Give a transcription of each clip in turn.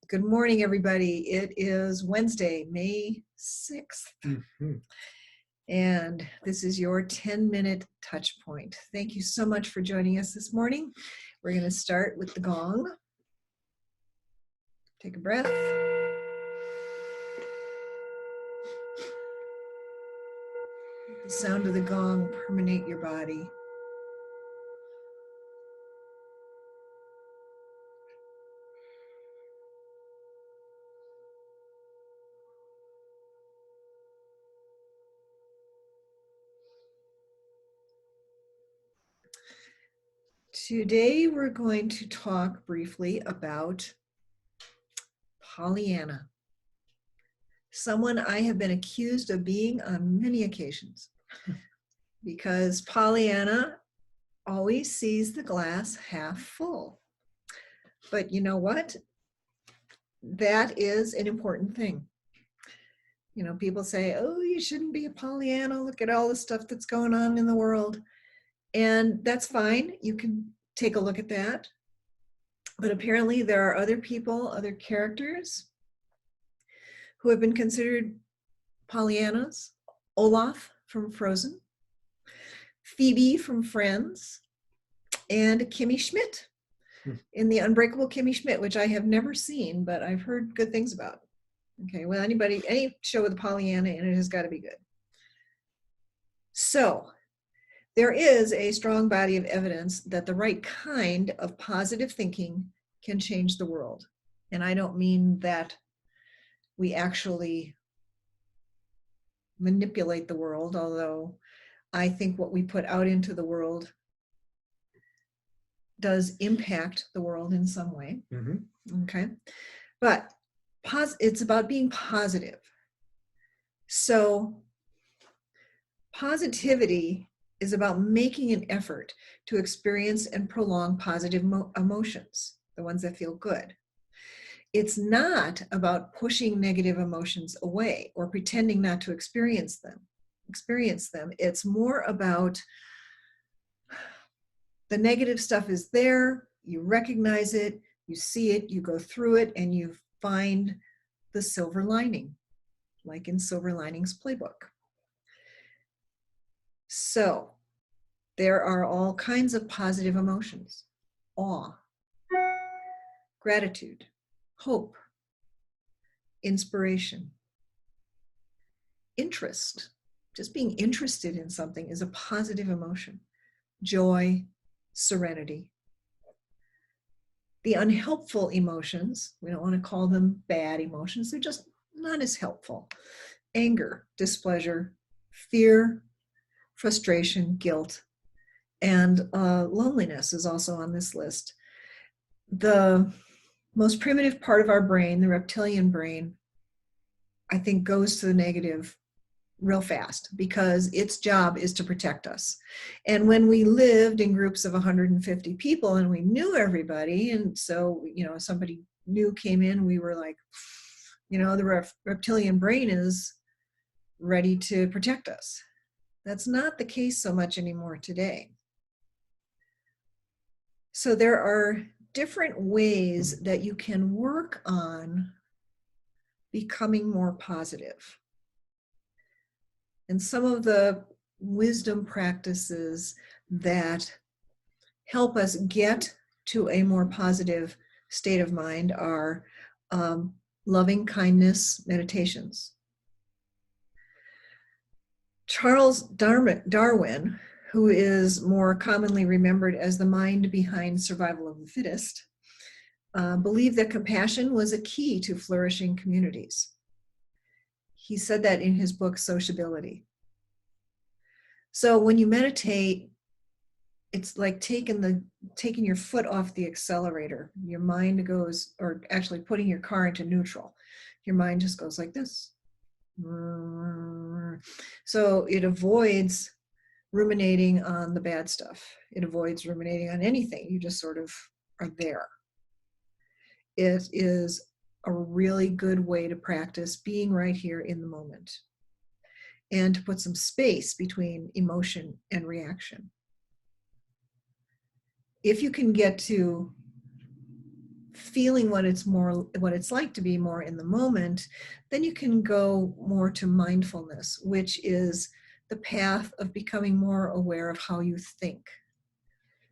Good morning, everybody. It is Wednesday, May 6th, and this is your 10-minute touch point. Thank you so much for joining us this morning. We're going to start with the gong. Take a breath. The sound of the gong permeate your body. Today, we're going to talk briefly about Pollyanna, someone I have been accused of being on many occasions, because Pollyanna always sees the glass half full. But you know what? That is an important thing. You know, people say, oh, you shouldn't be a Pollyanna. Look at all the stuff that's going on in the world. And that's fine. You can take a look at that. But apparently there are other people, other characters who have been considered Pollyannas. Olaf from Frozen, Phoebe from Friends, and Kimmy Schmidt in The Unbreakable Kimmy Schmidt, which I have never seen, but I've heard good things about. Okay, well, any show with a Pollyanna in it has got to be good. So there is a strong body of evidence that the right kind of positive thinking can change the world. And I don't mean that we actually manipulate the world, although I think what we put out into the world does impact the world in some way. Okay, but it's about being positive. So positivity is about making an effort to experience and prolong positive emotions, the ones that feel good. It's not about pushing negative emotions away or pretending not to experience them. It's more about the negative stuff is there, you recognize it, you see it, you go through it, and you find the silver lining, like in Silver Linings Playbook. So there are all kinds of positive emotions: awe, gratitude, hope, inspiration, interest. Just being interested in something is a positive emotion. Joy, serenity. The unhelpful emotions, we don't want to call them bad emotions, they're just not as helpful. Anger, displeasure, fear, frustration, guilt, and loneliness is also on this list. The most primitive part of our brain, the reptilian brain, I think goes to the negative real fast because its job is to protect us. And when we lived in groups of 150 people and we knew everybody, and so, you know, somebody new came in, we were like, you know, the reptilian brain is ready to protect us. That's not the case so much anymore today. So there are different ways that you can work on becoming more positive. And some of the wisdom practices that help us get to a more positive state of mind are loving kindness meditations. Charles Darwin, who is more commonly remembered as the mind behind survival of the fittest, believed that compassion was a key to flourishing communities. He said that in his book, Sociability. So when you meditate, it's like taking your foot off the accelerator. Your mind goes, or actually putting your car into neutral. Your mind just goes like this. So it avoids ruminating on the bad stuff. It avoids ruminating on anything. You just sort of are there. It is a really good way to practice being right here in the moment and to put some space between emotion and reaction. If you can get to feeling what it's like to be more in the moment, then you can go more to mindfulness, which is the path of becoming more aware of how you think.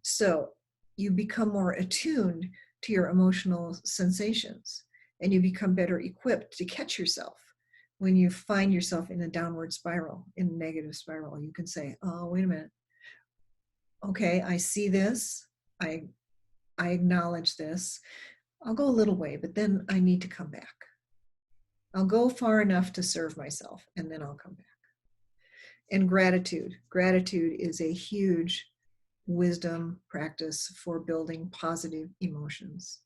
So you become more attuned to your emotional sensations, and you become better equipped to catch yourself. When you find yourself in a downward spiral, in a negative spiral, you can say, oh, wait a minute. Okay, I see this. I acknowledge this. I'll go a little way, but then I need to come back. I'll go far enough to serve myself, and then I'll come back. And gratitude. Gratitude is a huge wisdom practice for building positive emotions.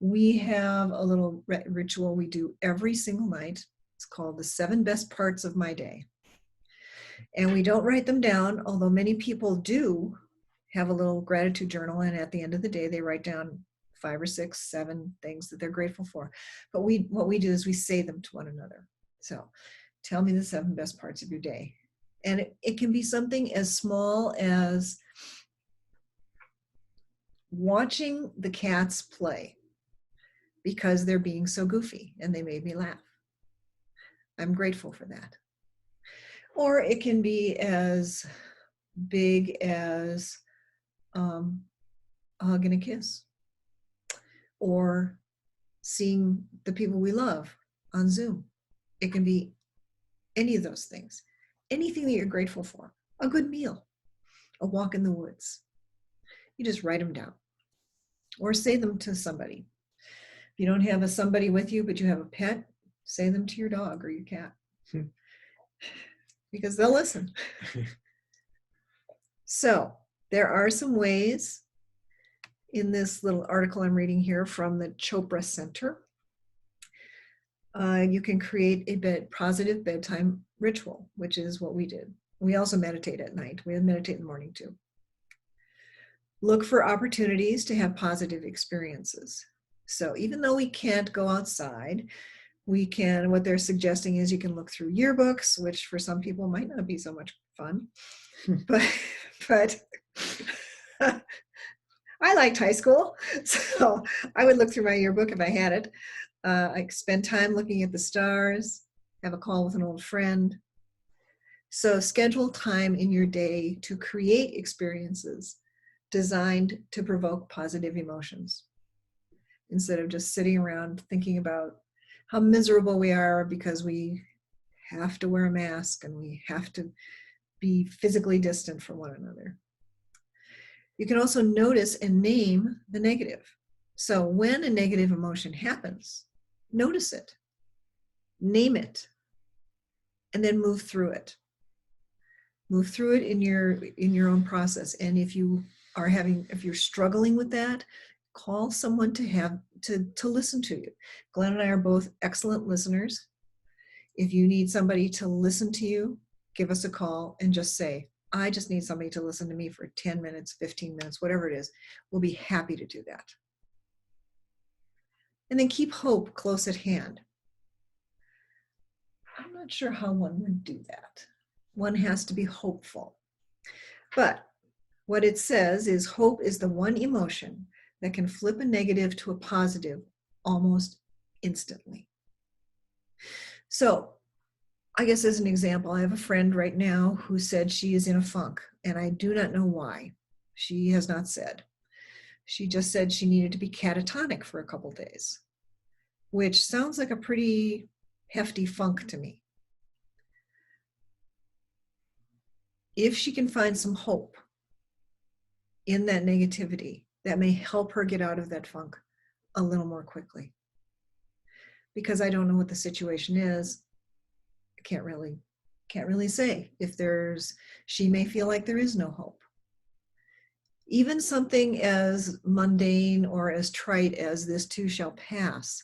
We have a little ritual we do every single night. It's called the 7 best parts of my day. And we don't write them down, although many people do have a little gratitude journal, and at the end of the day, they write down 5 or 6, 7 things that they're grateful for. But what we do is we say them to one another. So tell me the 7 best parts of your day. And it can be something as small as watching the cats play because they're being so goofy and they made me laugh. I'm grateful for that. Or it can be as big as a hug and a kiss, or seeing the people we love on Zoom. It can be any of those things. Anything that you're grateful for. A good meal, a walk in the woods. You just write them down or say them to somebody. If you don't have a somebody with you, but you have a pet, say them to your dog or your cat. Because they'll listen. So there are some ways in this little article I'm reading here from the Chopra Center. You can create a positive bedtime ritual, which is what we did. We also meditate at night. We meditate in the morning too. Look for opportunities to have positive experiences. So even though we can't go outside, what they're suggesting is you can look through yearbooks, which for some people might not be so much fun. but I liked high school, so I would look through my yearbook if I had it. I spend time looking at the stars, have a call with an old friend. So schedule time in your day to create experiences designed to provoke positive emotions, instead of just sitting around thinking about how miserable we are because we have to wear a mask and we have to be physically distant from one another. You can also notice and name the negative. So when a negative emotion happens, notice it, name it, and then move through it. Move through it in your own process. And if you're struggling with that, call someone to listen to you. Glenn and I are both excellent listeners. If you need somebody to listen to you, give us a call and just say, I just need somebody to listen to me for 10 minutes, 15 minutes, whatever it is. We'll be happy to do that. And then keep hope close at hand. I'm not sure how one would do that. One has to be hopeful. But what it says is hope is the one emotion that can flip a negative to a positive almost instantly. So I guess as an example, I have a friend right now who said she is in a funk, and I do not know why. She has not said. She just said she needed to be catatonic for a couple days, which sounds like a pretty hefty funk to me. If she can find some hope in that negativity, that may help her get out of that funk a little more quickly. Because I don't know what the situation is, I can't really say. She may feel like there is no hope. Even something as mundane or as trite as this too shall pass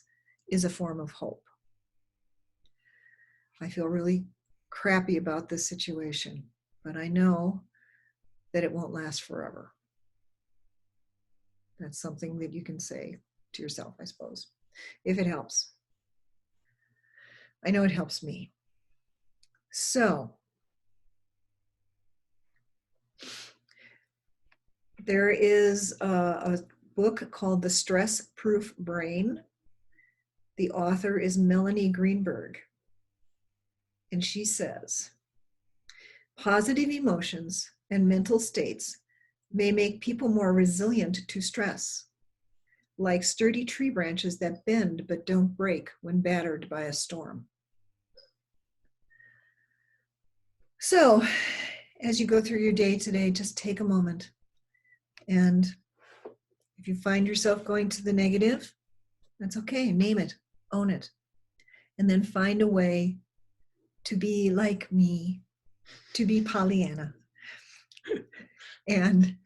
is a form of hope. I feel really crappy about this situation, but I know that it won't last forever. That's something that you can say to yourself, I suppose, if it helps. I know it helps me. So there is a book called The Stress Proof Brain. The author is Melanie Greenberg. And she says, positive emotions and mental states may make people more resilient to stress, like sturdy tree branches that bend but don't break when battered by a storm. So, as you go through your day today, just take a moment. And if you find yourself going to the negative, that's okay. Name it, own it. And then find a way to be like me, to be Pollyanna, and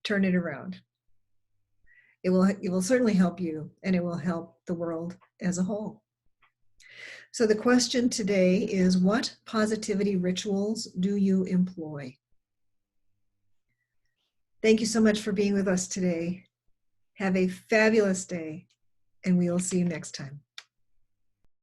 turn it around. It will certainly help you, and it will help the world as a whole. So the question today is, what positivity rituals do you employ? Thank you so much for being with us today. Have a fabulous day, and we will see you next time.